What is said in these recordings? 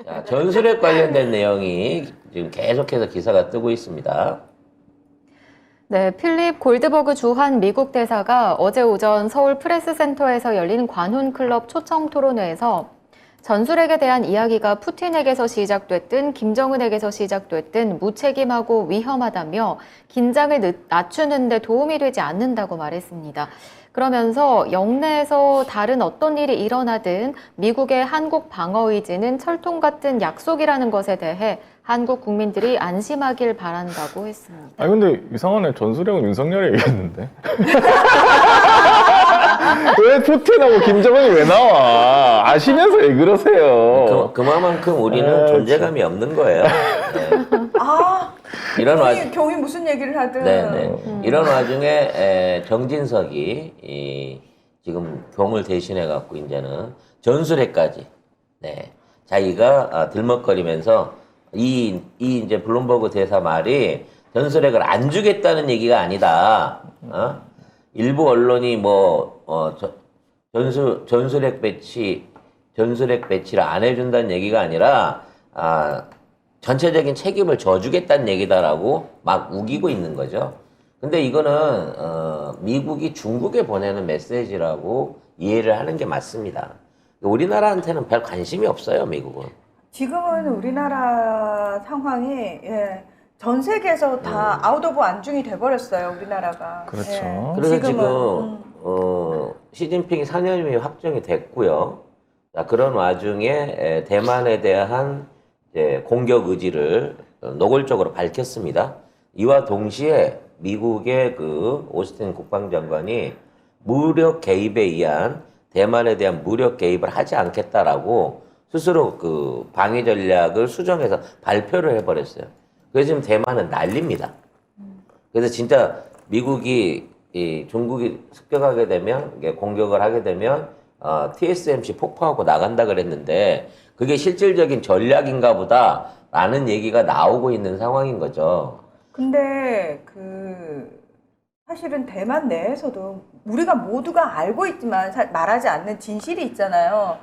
자, 전술핵 관련된 내용이 지금 계속해서 기사가 뜨고 있습니다. 네, 필립 골드버그 주한 미국 대사가 어제 오전 서울 프레스센터에서 열린 관훈클럽 초청 토론회에서 전술핵에 대한 이야기가 푸틴에게서 시작됐든 김정은에게서 시작됐든 무책임하고 위험하다며 긴장을 낮추는 데 도움이 되지 않는다고 말했습니다. 그러면서 영내에서 다른 어떤 일이 일어나든 미국의 한국 방어 의지는 철통 같은 약속이라는 것에 대해 한국 국민들이 안심하길 바란다고 했습니다. 아니 근데 이상하네. 전술핵은 윤석열이 얘기했는데. 왜 푸틴하고 김정은이 왜 나와? 아시면서 왜 그러세요? 그만큼 우리는 존재감이 없는 거예요. 네. 아, 이런 경이 무슨 얘기를 하든. 네네. 이런 와중에 정진석이 지금 경을 대신해 갖고 이제는 전술핵까지 자기가 들먹거리면서 이 이제 블룸버그 대사 말이 전술핵을 안 주겠다는 얘기가 아니다. 일부 언론이 전술핵 배치를 안 해준다는 얘기가 아니라 전체적인 책임을 져주겠다는 얘기다라고 막 우기고 있는 거죠. 근데 이거는 미국이 중국에 보내는 메시지라고 이해를 하는 게 맞습니다. 우리나라한테는 별 관심이 없어요, 미국은. 지금은 우리나라 상황이 전 세계에서 다 아웃 오브 안중이 돼버렸어요, 우리나라가. 그렇죠. 그래서 지금은, 지금 시진핑이 4년임이 확정이 됐고요. 자, 그런 와중에 대만에 대한 공격 의지를 노골적으로 밝혔습니다. 이와 동시에 미국의 그 오스틴 국방장관이 무력 개입에 의한 대만에 대한 무력 개입을 하지 않겠다라고 스스로 그 방위 전략을 수정해서 발표를 해버렸어요. 그래서 지금 대만은 난립니다. 그래서 진짜 미국이 중국이 습격하게 되면 공격을 하게 되면 TSMC 폭파하고 나간다 그랬는데 그게 실질적인 전략인가 보다라는 얘기가 나오고 있는 상황인 거죠. 근데 사실은 대만 내에서도 우리가 모두가 알고 있지만 말하지 않는 진실이 있잖아요.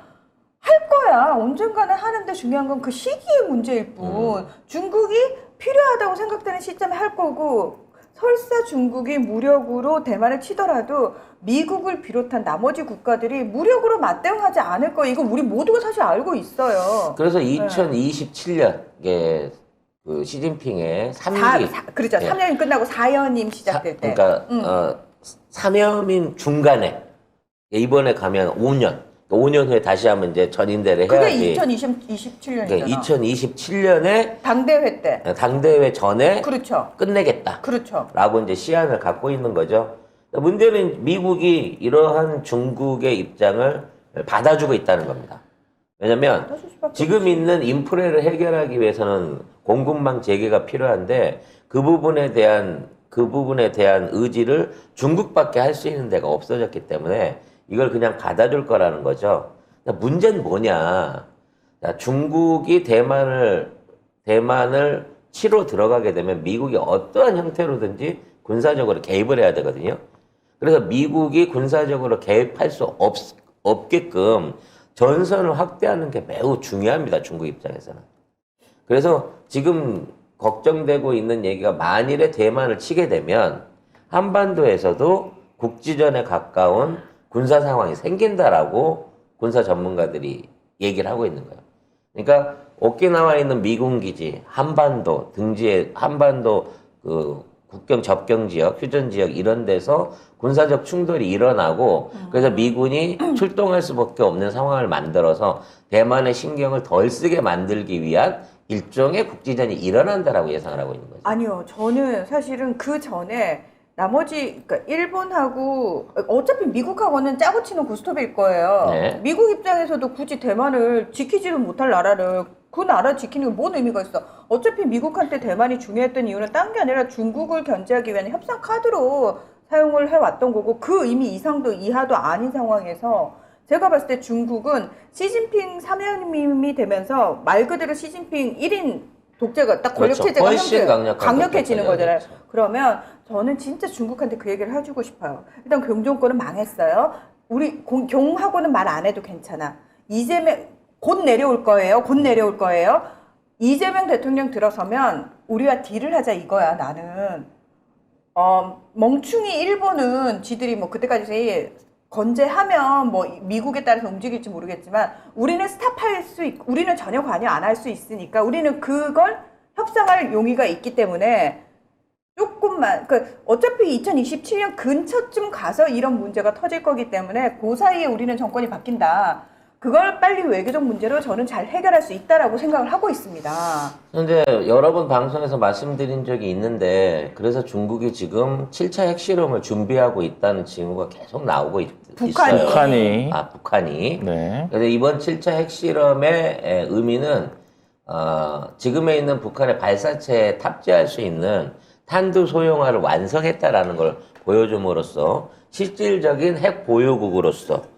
할 거야. 언젠가는 하는데 중요한 건 그 시기의 문제일 뿐. 중국이 필요하다고 생각되는 시점에 할 거고, 설사 중국이 무력으로 대만을 치더라도 미국을 비롯한 나머지 국가들이 무력으로 맞대응하지 않을 거. 이거 우리 모두가 사실 알고 있어요. 그래서 2027년 그 시진핑의 3기 그렇죠. 3년이 끝나고 4연임 시작될 때. 그러니까 3년임 중간에 이번에 가면 5년. 5년 후에 다시 한번 이제 전인대를 해야지. 그게 2027년이잖아. 그러니까 2027년에 당대회 때. 당대회 전에 그렇죠. 끝내겠다. 그렇죠. 라고 이제 시한을 갖고 있는 거죠. 문제는 미국이 이러한 중국의 입장을 받아주고 있다는 겁니다. 왜냐면 지금 있는 인프레를 해결하기 위해서는 공급망 재개가 필요한데 그 부분에 대한 의지를 중국밖에 할 수 있는 데가 없어졌기 때문에 이걸 그냥 받아줄 거라는 거죠. 문제는 뭐냐. 중국이 대만을 치러 들어가게 되면 미국이 어떠한 형태로든지 군사적으로 개입을 해야 되거든요. 그래서 미국이 군사적으로 개입할 수 없게끔 전선을 확대하는 게 매우 중요합니다. 중국 입장에서는. 그래서 지금 걱정되고 있는 얘기가 만일에 대만을 치게 되면 한반도에서도 국지전에 가까운 군사 상황이 생긴다라고 군사 전문가들이 얘기를 하고 있는 거예요. 그러니까 오키나와에 있는 미군 기지, 한반도 등지에 한반도 그 국경 접경 지역, 휴전 지역 이런 데서 군사적 충돌이 일어나고 그래서 미군이 출동할 수밖에 없는 상황을 만들어서 대만의 신경을 덜 쓰게 만들기 위한 일종의 국지전이 일어난다라고 예상을 하고 있는 거죠. 아니요. 저는 사실은 그 전에 나머지, 그러니까 일본하고 어차피 미국하고는 짜고 치는 고스톱일 거예요. 네. 미국 입장에서도 굳이 대만을 지키지도 못할 나라를 그 나라 지키는 게 뭔 의미가 있어? 어차피 미국한테 대만이 중요했던 이유는 딴 게 아니라 중국을 견제하기 위한 협상 카드로 사용을 해왔던 거고 그 의미 이상도 이하도 아닌 상황에서 제가 봤을 때 중국은 시진핑 3년임이 되면서 말 그대로 시진핑 1인 독재가 딱 권력 그렇죠. 체제가 훨씬 강력해지는 거잖아요. 그렇죠. 그러면 저는 진짜 중국한테 그 얘기를 해주고 싶어요. 일단 경정권은 망했어요. 우리 경하고는 말 안 해도 괜찮아. 이재명 곧 내려올 거예요. 곧 내려올 거예요. 이재명 대통령 들어서면 우리와 딜을 하자 이거야. 나는 멍충이 일본은 지들이 뭐 그때까지 건재하면 뭐 미국에 따라서 움직일지 모르겠지만 우리는 스탑할 수 있고 우리는 전혀 관여 안 할 수 있으니까 우리는 그걸 협상할 용의가 있기 때문에 조금만 어차피 2027년 근처쯤 가서 이런 문제가 터질 거기 때문에 그 사이에 우리는 정권이 바뀐다. 그걸 빨리 외교적 문제로 저는 잘 해결할 수 있다라고 생각을 하고 있습니다. 근데 여러 번 방송에서 말씀드린 적이 있는데 그래서 중국이 지금 7차 핵실험을 준비하고 있다는 징후가 계속 나오고 북한이. 있어요. 북한이. 북한이. 네. 그래서 이번 7차 핵실험의 의미는 지금에 있는 북한의 발사체에 탑재할 수 있는 탄두 소형화를 완성했다라는 걸 보여줌으로써 실질적인 핵 보유국으로서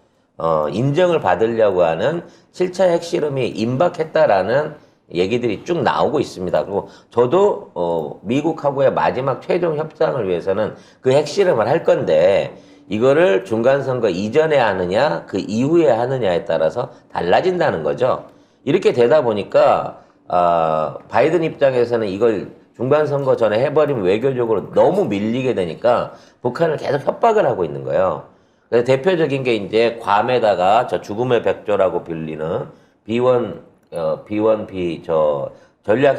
인정을 받으려고 하는 7차 핵실험이 임박했다라는 얘기들이 쭉 나오고 있습니다. 그리고 저도 미국하고의 마지막 최종 협상을 위해서는 그 핵실험을 할 건데 이거를 중간선거 이전에 하느냐 그 이후에 하느냐에 따라서 달라진다는 거죠. 이렇게 되다 보니까 바이든 입장에서는 이걸 중간선거 전에 해버리면 외교적으로 너무 밀리게 되니까 북한을 계속 협박을 하고 있는 거예요. 그래서 대표적인 게 이제 괌에다가 저 죽음의 백조라고 불리는 B1B 전략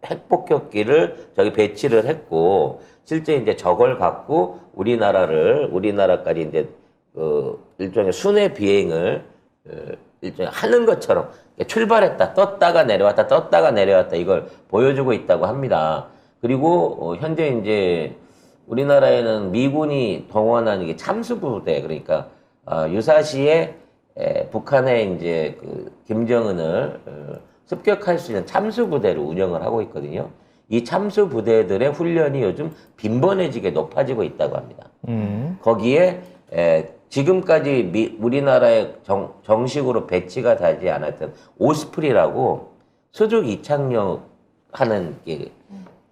핵폭격기를 저기 배치를 했고 실제 이제 저걸 갖고 우리나라까지 이제 일종의 순회 비행을 일종의 하는 것처럼 출발했다 떴다가 내려왔다 이걸 보여주고 있다고 합니다. 그리고 현재 이제 우리나라에는 미군이 동원한 이게 참수부대 그러니까 유사시에 북한의 이제 그 김정은을 습격할 수 있는 참수부대를 운영을 하고 있거든요. 이 참수부대들의 훈련이 요즘 빈번해지게 높아지고 있다고 합니다. 거기에 지금까지 우리나라에 정식으로 배치가 되지 않았던 오스프리라고 수직 이착륙 하는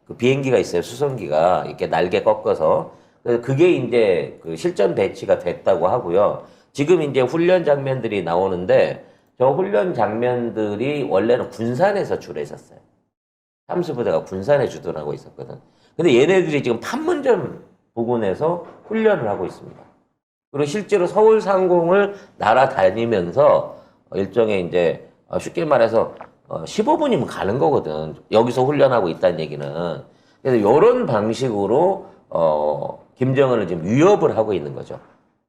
그 비행기가 있어요. 수송기가 이렇게 날개 꺾어서 그게 이제 그 실전 배치가 됐다고 하고요. 지금 이제 훈련 장면들이 나오는데 저 훈련 장면들이 원래는 군산에서 주로 했었어요. 참수부대가 군산에 주둔하고 있었거든. 근데 얘네들이 지금 판문점 부근에서 훈련을 하고 있습니다. 그리고 실제로 서울 상공을 날아다니면서 일종의 이제 쉽게 말해서 15분이면 가는 거거든. 여기서 훈련하고 있다는 얘기는. 그래서 이런 방식으로 김정은을 지금 위협을 하고 있는 거죠.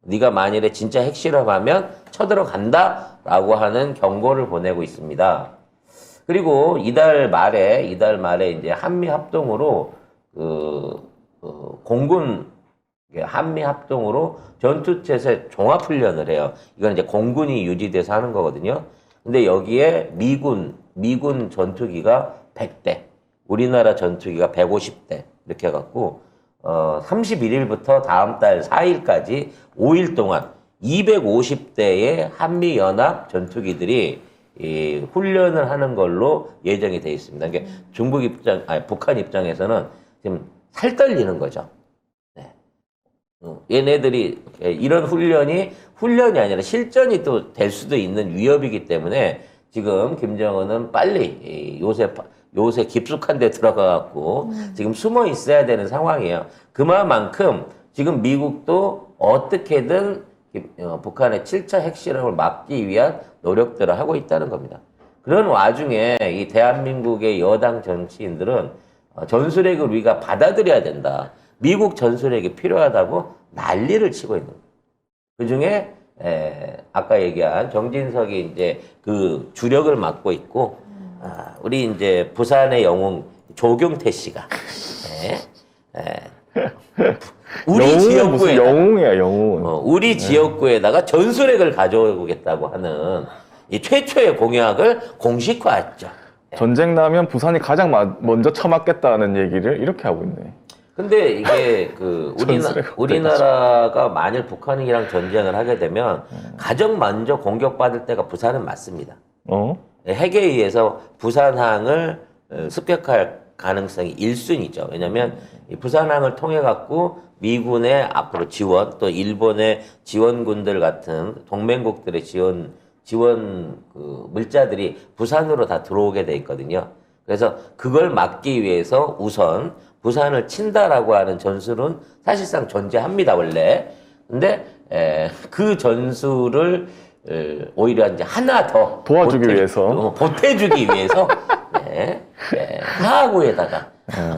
네가 만일에 진짜 핵실험하면 쳐들어간다라고 하는 경고를 보내고 있습니다. 그리고 이달 말에 이제 한미 합동으로 공군 한미 합동으로 전투체제 종합 훈련을 해요. 이건 이제 공군이 유지돼서 하는 거거든요. 근데 여기에 미군 전투기가 100대, 우리나라 전투기가 150대 이렇게 해갖고 31일부터 다음 달 4일까지 5일 동안 250대의 한미 연합 전투기들이 훈련을 하는 걸로 예정이 되어 있습니다. 그러니까 북한 입장에서는 지금 살 떨리는 거죠. 네. 얘네들이 이런 훈련이 아니라 실전이 또 될 수도 있는 위협이기 때문에 지금 김정은은 빨리 요새 깊숙한 데 들어가갖고 지금 숨어 있어야 되는 상황이에요. 그만큼 지금 미국도 어떻게든 북한의 7차 핵실험을 막기 위한 노력들을 하고 있다는 겁니다. 그런 와중에 이 대한민국의 여당 정치인들은 전술핵을 우리가 받아들여야 된다. 미국 전술핵이 필요하다고 난리를 치고 있는 거예요. 그 중에 아까 얘기한 정진석이 이제 그 주력을 맡고 있고 우리 이제 부산의 영웅 조경태 씨가 우리 지역구에 영웅이야 영웅. 우리 지역구에다가 전술핵을 가져오겠다고 하는 이 최초의 공약을 공식화했죠. 전쟁 나면 부산이 가장 먼저 처맞겠다는 얘기를 이렇게 하고 있네. 근데 이게 우리나라가 만일 북한이랑 전쟁을 하게 되면 가장 먼저 공격받을 때가 부산은 맞습니다. 핵에 의해서 부산항을 습격할 가능성이 1순위죠. 왜냐하면 이 부산항을 통해 갖고 미군의 앞으로 지원, 또 일본의 지원군들 같은 동맹국들의 지원 그 물자들이 부산으로 다 들어오게 돼 있거든요. 그래서 그걸 막기 위해서 우선 부산을 친다라고 하는 전술은 사실상 존재합니다, 원래. 근데 그 전술을 오히려 이제 하나 더 도와주기 위해서. 보태주기 위해서 하하구에다가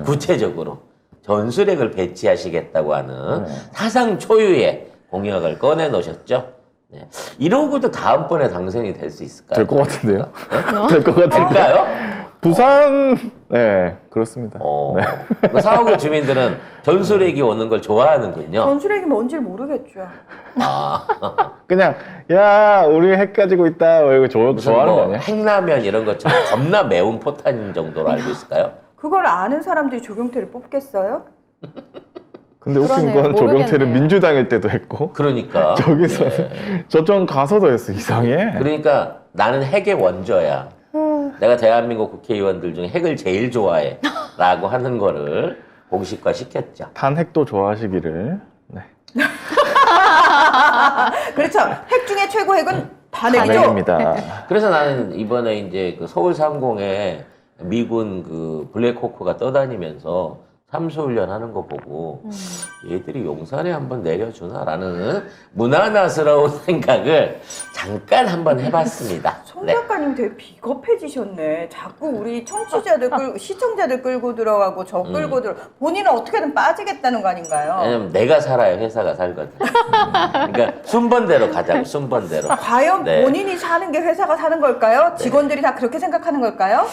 구체적으로 전술핵을 배치하시겠다고 하는 사상 초유의 공약을 꺼내 놓으셨죠. 네. 이러고도 다음번에 당선이 될 수 있을까요? 될 것 같은데요? 될 것 같은데. 될까요? 부산, 네, 그렇습니다. 네. 사하구 주민들은 전술핵이 오는 걸 좋아하는군요. 전술핵이 뭔지 모르겠죠. 그냥, 야, 우리 핵 가지고 있다. 이거 무슨 좋아하는 거 뭐 아니야? 핵라면 이런 것처럼 겁나 매운 포탄 정도로 알고 있을까요? 그걸 아는 사람들이 조경태를 뽑겠어요? 근데 웃긴 그러네요. 건 조경태를 모르겠네요. 민주당일 때도 했고, 그러니까. 저기서는 저쪽 가서도 했어. 이상해. 그러니까 나는 핵의 원조야. 내가 대한민국 국회의원들 중에 핵을 제일 좋아해. 라고 하는 거를 공식화 시켰죠. 탄핵도 좋아하시기를. 네. 그렇죠. 핵 중에 최고 핵은 탄핵이죠. 탄핵입니다. 그래서 나는 이번에 이제 그 서울 상공에 미군 그 블랙호크가 떠다니면서 참수훈련 하는 거 보고 얘들이 용산에 한번 내려주나라는 무난하스러운 생각을 잠깐 한번 해봤습니다. 송 네. 작가님 되게 비겁해지셨네. 자꾸 우리 청취자들 시청자들 끌고 들어가고 저 끌고 들어. 본인은 어떻게든 빠지겠다는 거 아닌가요? 왜냐면 내가 살아야 회사가 살거든. 그러니까 순번대로 가자고, 순번대로. 과연 네. 본인이 사는 게 회사가 사는 걸까요? 직원들이 다 그렇게 생각하는 걸까요?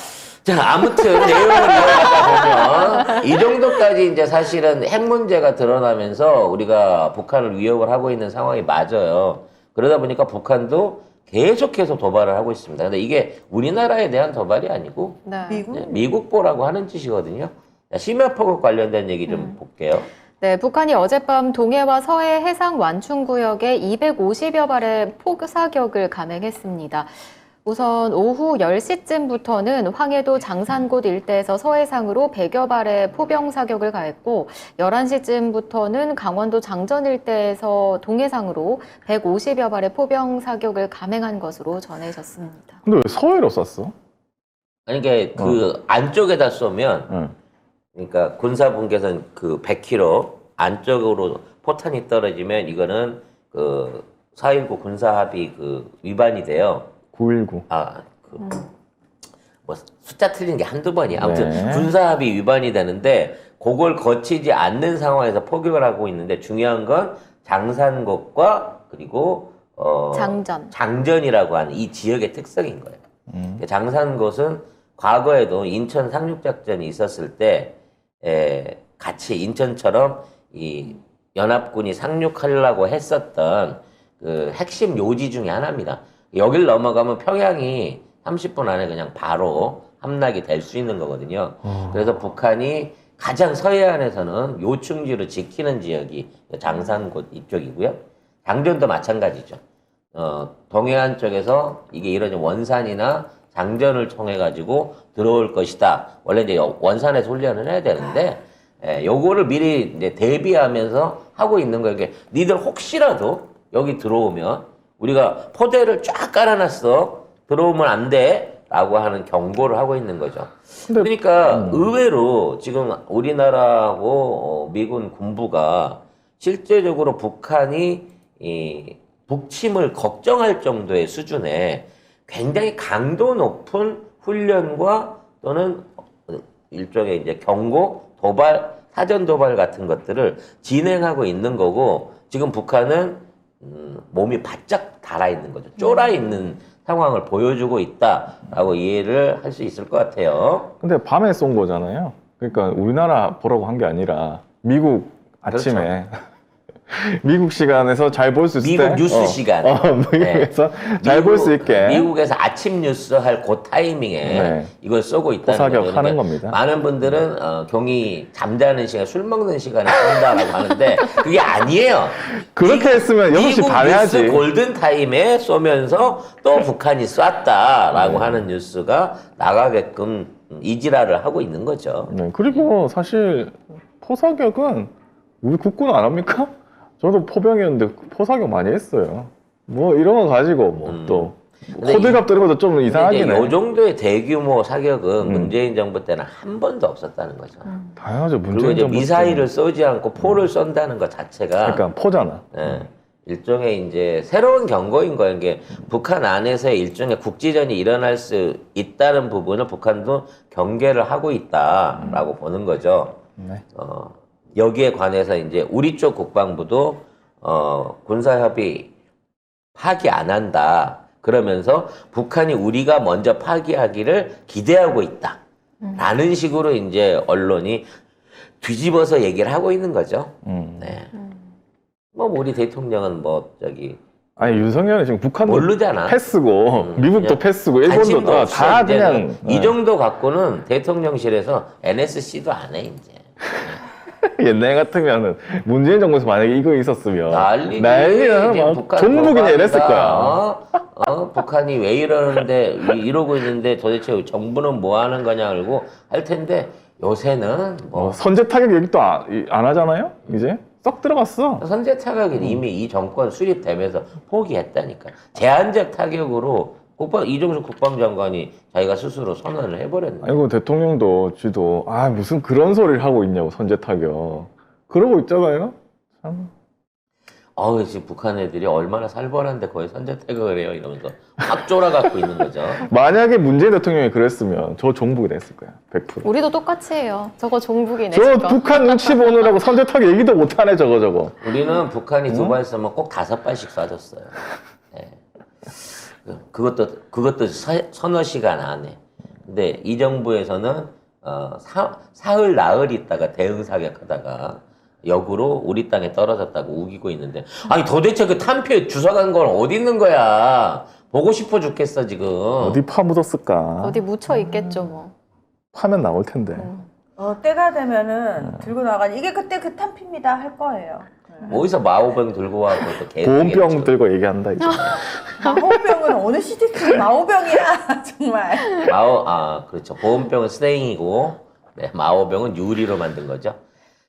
자, 아무튼 내용을 이어가다 보면 이 정도까지 이제 사실은 핵 문제가 드러나면서 우리가 북한을 위협을 하고 있는 상황이 맞아요. 그러다 보니까 북한도 계속해서 도발을 하고 있습니다. 근데 이게 우리나라에 대한 도발이 아니고 네. 미국? 미국보라고 하는 짓이거든요. 자, 심야폭격 관련된 얘기 좀 볼게요. 네, 북한이 어젯밤 동해와 서해 해상 완충구역에 250여 발의 포사격을 감행했습니다. 우선 오후 10시쯤부터는 황해도 장산곶 일대에서 서해상으로 100여 발의 포병 사격을 가했고 11시쯤부터는 강원도 장전 일대에서 동해상으로 150여 발의 포병 사격을 감행한 것으로 전해졌습니다. 근데 왜 서해로 쐈어? 아니, 그러니까 그 안쪽에다 쏘면 응. 그러니까 군사분계선 그 100km 안쪽으로 포탄이 떨어지면 이거는 그 4.19 군사합의 그 위반이 돼요. 919. 뭐 숫자 틀린 게 한두 번이야. 아무튼 네. 군사합의 위반이 되는데 그걸 거치지 않는 상황에서 포격을 하고 있는데 중요한 건 장산곶과 그리고 장전이라고 하는 이 지역의 특성인 거예요. 장산곶은 과거에도 인천 상륙작전이 있었을 때 같이 인천처럼 이 연합군이 상륙하려고 했었던 그 핵심 요지 중에 하나입니다. 여길 넘어가면 평양이 30분 안에 그냥 바로 함락이 될 수 있는 거거든요. 그래서 북한이 가장 서해안에서는 요충지로 지키는 지역이 장산곶 이쪽이고요. 장전도 마찬가지죠. 동해안 쪽에서 이게 이런 원산이나 장전을 통해 가지고 들어올 것이다. 원래 이제 원산에서 훈련을 해야 되는데 요거를 미리 이제 대비하면서 하고 있는 거예요. 이게 니들 혹시라도 여기 들어오면 우리가 포대를 쫙 깔아놨어. 들어오면 안 돼. 라고 하는 경고를 하고 있는 거죠. 그러니까 의외로 지금 우리나라하고 미군 군부가 실제적으로 북한이 이 북침을 걱정할 정도의 수준의 굉장히 강도 높은 훈련과 또는 일종의 이제 경고, 도발, 사전 도발 같은 것들을 진행하고 있는 거고 지금 북한은 몸이 바짝 달아 있는 거죠. 쫄아 있는 상황을 보여주고 있다라고 이해를 할 수 있을 것 같아요. 근데 밤에 쏜 거잖아요. 그러니까 우리나라 보라고 한 게 아니라 미국 아침에 미국 시간에서 잘 볼 수 있을 때 미국 뉴스 시간에. 미국에서 잘 볼 수 있게 미국에서 아침 뉴스 할 그 타이밍에 네. 이걸 쏘고 있다는 포사격 거죠. 하는 그러니까 겁니다. 많은 분들은 경이 잠자는 시간, 술 먹는 시간에 쏜다라고 하는데 그게 아니에요. 그렇게 했으면 6시 반에 하지. 뉴스 골든 타임에 쏘면서 또 북한이 쐈다라고 하는 뉴스가 나가게끔 이지라를 하고 있는 거죠. 네, 그리고 사실 포사격은 우리 국군 안 합니까? 저도 포병이었는데 포사격 많이 했어요. 뭐 이런 거 가지고 뭐 또 근데 호들갑 뜨는 것도 좀 이상하긴 해. 이 정도의 대규모 사격은 문재인 정부 때는 한 번도 없었다는 거죠. 당연하죠. 그리고 문재인 이제 정부 미사일을 쏘지 않고 포를 쏜다는 것 자체가 그러니까 포잖아. 예, 일종의 이제 새로운 경고인 거예요. 이게 북한 안에서의 일종의 국지전이 일어날 수 있다는 부분을 북한도 경계를 하고 있다라고 보는 거죠. 네. 여기에 관해서 이제 우리 쪽 국방부도 군사협의 파기 안 한다. 그러면서 북한이 우리가 먼저 파기하기를 기대하고 있다. 라는 식으로 이제 언론이 뒤집어서 얘기를 하고 있는 거죠. 네. 뭐 우리 대통령은 뭐 저기 아니 윤석열은 지금 북한도 모르잖아. 패스고 미국도 그냥 패스고 관심도 일본도 없어, 다 이제는. 그냥 이 정도 갖고는 대통령실에서 NSC도 안 해 이제. 옛날 같으면은 문재인 정부에서 만약에 이거 있었으면 난리지. 난리야. 이제 막 북한 종북이냐 돌아간다. 이랬을 거야. 북한이 왜 이러는데 이러고 있는데 도대체 정부는 뭐 하는 거냐 그러고 할 텐데 요새는 뭐 선제 타격 얘기도 안 하잖아요. 이제 썩 들어갔어. 선제 타격은 이미 이 정권 수립되면서 포기했다니까. 제한적 타격으로 이종석 국방장관이 자기가 스스로 선언을 해버렸네. 아이고 대통령도 쥐도 무슨 그런 소리를 하고 있냐고 선제 타격 그러고 있잖아요. 참. 지금 북한 애들이 얼마나 살벌한데 거의 선제 타격을 해요 이러면서 확 쫄아갖고 있는 거죠. 만약에 문재인 대통령이 그랬으면 저 종북이 됐을 거야. 100%. 우리도 똑같이 해요. 저거 종북이네. 저 저거. 북한 눈치 보느라고 선제 타격 얘기도 못하네 저거. 우리는 북한이 2발 쏘면 꼭 5발씩 쏴줬어요. 네. 그것도 서너 시간 안에. 근데 이 정부에서는 사흘 나흘 있다가 대응 사격하다가 역으로 우리 땅에 떨어졌다고 우기고 있는데 아니 도대체 그 탄표에 주워간 건 어디 있는 거야? 보고 싶어 죽겠어 지금. 어디 파 묻었을까? 어디 묻혀 있겠죠 뭐. 파면 나올 텐데. 때가 되면은 들고 나가니 이게 그때 그 탄피입니다 할 거예요. 어디서 마오병 들고 와서 또 계속 보온병 얘기했죠. 들고 얘기한다 이제. 마오병은 어느 시대쯤 마오병이야 정말. 그렇죠. 보온병은 스낵이고 네, 마오병은 유리로 만든 거죠.